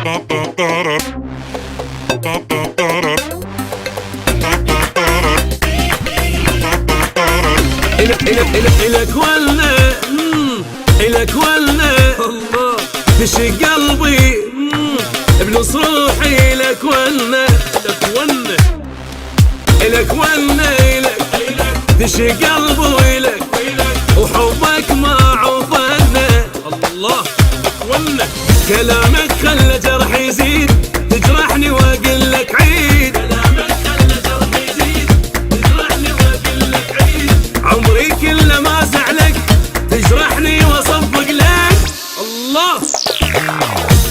إلك ولا إلك ولا الله تشق قلبي بنص روحي. إلك ولا إلك ولا إلك تشق قلبي إلك وحبك ما عوفنا الله. ولا كلامك خلى جرحي يزيد تجرحني واقول لك عيد. كلامك خلى جرحي يزيد تجرحني واقول لك عيد. عمري كله ما زعلك تجرحني واصفق لك الله.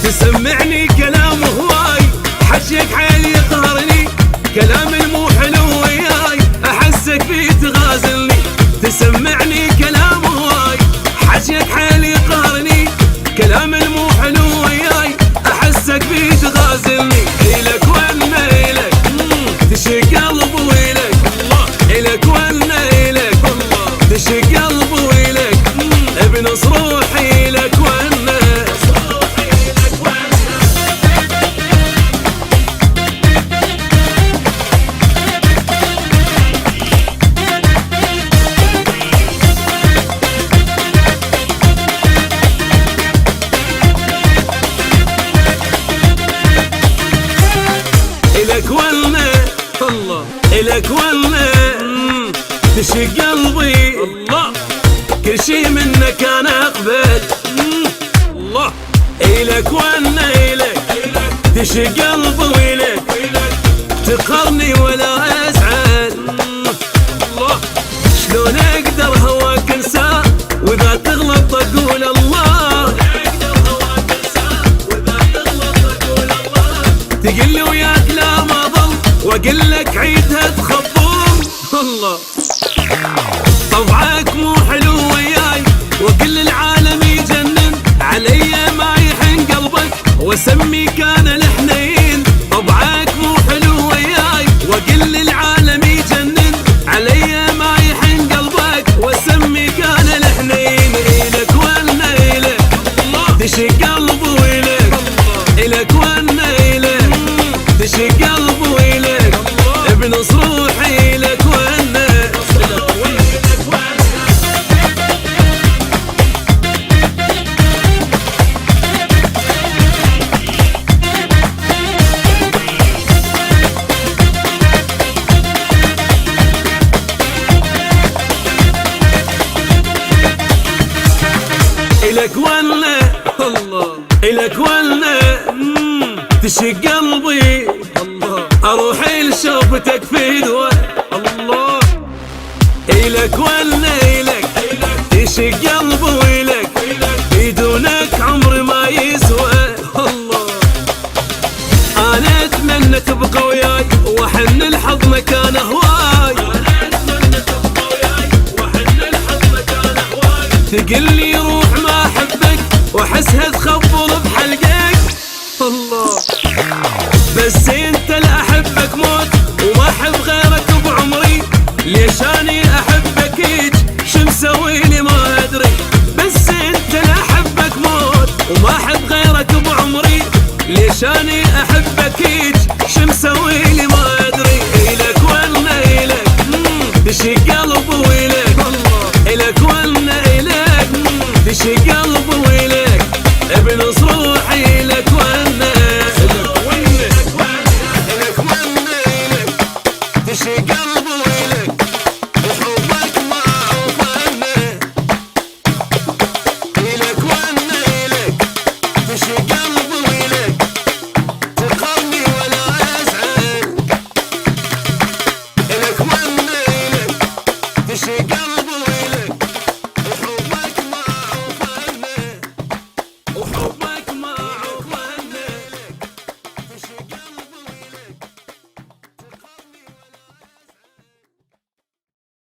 تسمعني كلام هواي حجيك حيل يقهرني. كلام المو حلو وياي احسك فيه تغازلني. تسمعني كلام هواي حجيك حيل يقهرني. كلام المو حلو وياي احسك فيه تغازلني. إلك ولا إلك تشق قلبي وإلك إلك ولا إلك تشق قلبي وإلك بنص روحي. إلك ولا إلك ولا الله. إلك ولا تشق قلبي الله. كل شي منك انا اقبل الله. إلك ولا إلك تشق قلبي وإلك تقهرني ولا ازعل الله. شلون اقدر هواك انساه واذا تغلط اقول الله. تقل لي وياك لا ما ضل واقول لك عيدها تخبل الله. طبعك مو حلو وياي واقول للعالم يجنن علي ما يحن قلبك واسميك انا الحنين. طبعك مو حلو وياي واقول للعالم يجنن علي ما يحن قلبك واسميك انا الحنين. إلك ولا إلك تشق قلبي وإلك إلك ولا إلك تشق قلبي وإلك بنص روحي. إلك ولا إلك ولا الله. إلك ولا تشق قلبي الله. اروح لشوفتك في دواء الله. إلك ولا إلك تشق قلبي وإلك بدونك عمري ما يسوى الله. انا اتمنى تبقى وياي واحن لحضنك انا هواي. تقل لي روح ما احبك واحسها تخبل بحلقك الله. بس انت لا احبك موت وما احب غيرك بعمري. ليش اني احبك هيج شو مسوي لي ما ادري. بس انت لا احبك موت وما احب غيرك بعمري. ليش اني احبك هيج شو مسوي لي ما ادري. إلك ولا إلك تشق قلبي وإلك إلك ولا إلك تشق قلبي